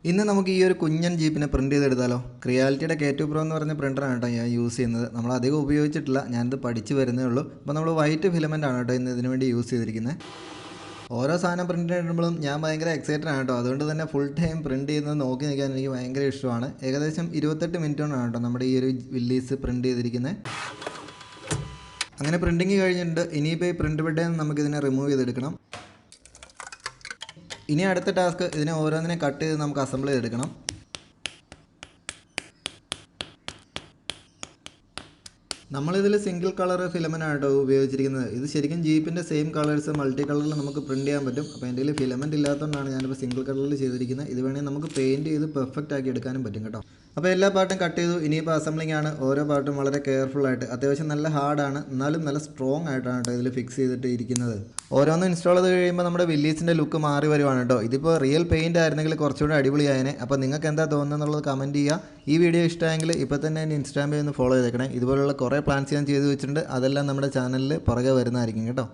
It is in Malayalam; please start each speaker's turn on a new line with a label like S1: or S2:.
S1: ഇന്ന് നമുക്ക് ഈ ഒരു കുഞ്ഞൻ ജീപ്പിനെ പ്രിൻറ്റ് ചെയ്തെടുത്താലോ. ക്രിയാലിറ്റിയുടെ K2 Pro എന്ന് പറഞ്ഞ പ്രിൻ്ററാണ് കേട്ടോ ഞാൻ യൂസ് ചെയ്യുന്നത്. നമ്മൾ അധികം ഉപയോഗിച്ചിട്ടില്ല, ഞാനിത് പഠിച്ച് വരുന്നേ ഉള്ളൂ. അപ്പോൾ നമ്മൾ വൈറ്റ് ഫിലമെൻ്റ് ആണ് കേട്ടോ ഇന്ന് ഇതിനു വേണ്ടി യൂസ് ചെയ്തിരിക്കുന്നത്. ഓരോ സാധനം പ്രിൻ്റ് ചെയ്യുമ്പോഴും ഞാൻ ഭയങ്കര എക്സൈറ്റഡ് ആണ് കേട്ടോ. അതുകൊണ്ട് തന്നെ ഫുൾ ടൈം പ്രിൻറ്റ് ചെയ്യുന്നത് നോക്കി നിൽക്കാൻ എനിക്ക് ഭയങ്കര ഇഷ്ടമാണ്. ഏകദേശം 28 മിനിറ്റ് കൊണ്ടാണ് കേട്ടോ നമ്മുടെ ഈ ഒരു വില്ലീസ് പ്രിൻറ്റ് ചെയ്തിരിക്കുന്നത്. അങ്ങനെ പ്രിൻറ്റിങ് കഴിഞ്ഞിട്ടുണ്ട്. ഇനിയിപ്പോൾ ഈ പ്രിൻ്റ് ബെഡിൽ നിന്ന് നമുക്കിതിനെ റിമൂവ് ചെയ്തെടുക്കണം. ഇനി അടുത്ത ടാസ്ക് ഇതിനെ ഓരോന്നിനെ കട്ട് ചെയ്ത് നമുക്ക് അസംബിൾ ചെയ്തെടുക്കണം. നമ്മളിതിൽ സിംഗിൾ കളർ ഫിലമെൻ്റ് ആണ് കേട്ടോ ഉപയോഗിച്ചിരിക്കുന്നത്. ഇത് ശരിക്കും ജീപ്പിൻ്റെ സെയിം കളേഴ്സ് മൾട്ടി കളറിൽ നമുക്ക് പ്രിൻറ്റ് ചെയ്യാൻ പറ്റും. അപ്പോൾ എൻ്റെ കയ്യിൽ ഫിലമെൻ്റ് ഇല്ലാത്തതുകൊണ്ടാണ് ഞാനിപ്പോൾ സിംഗിൾ കളറിൽ ചെയ്തിരിക്കുന്നത്. ഇത് വേണമെങ്കിൽ നമുക്ക് പെയിൻറ്റ് ചെയ്ത് പെർഫെക്റ്റ് ആക്കി എടുക്കാനും പറ്റും കേട്ടോ. അപ്പോൾ എല്ലാ പാർട്ടും കട്ട് ചെയ്തു. ഇനിയിപ്പോൾ അസംബ്ലിംഗ് ആണ്. ഓരോ പാർട്ടും വളരെ കെയർഫുള്ളായിട്ട്, അത്യാവശ്യം നല്ല ഹാർഡാണ് എന്നാലും നല്ല സ്ട്രോങ് ആയിട്ടാണ് കേട്ടോ ഇതിൽ ഫിക്സ് ചെയ്തിട്ട് ഇരിക്കുന്നത്. ഓരോന്നും ഇൻസ്റ്റാൾ ചെയ്ത് കഴിയുമ്പോൾ നമ്മുടെ വില്ലീസിൻ്റെ ലുക്ക് മാറി വരുവാണ് കേട്ടോ. ഇതിപ്പോൾ റിയൽ പെയിൻ്റ് ആയിരുന്നെങ്കിൽ കുറച്ചുകൂടി അടിപൊളിയായതിനെ. അപ്പോൾ നിങ്ങൾക്ക് എന്താ തോന്നുന്നത് എന്നുള്ളത് കമൻറ്റ് ചെയ്യുക. ഈ വീഡിയോ ഇഷ്ടമായെങ്കിൽ ഇപ്പോൾ തന്നെ എൻ്റെ ഇൻസ്റ്റാഗ്രാമിൽ ഒന്ന് ഫോളോ ചെയ്തേക്കണേ. ഇതുപോലുള്ള കുറേ പ്ലാൻസ് ഞാൻ ചെയ്ത് വെച്ചിട്ടുണ്ട്. അതെല്ലാം നമ്മുടെ ചാനലിൽ പുറകെ വരുന്നതായിരിക്കും കേട്ടോ.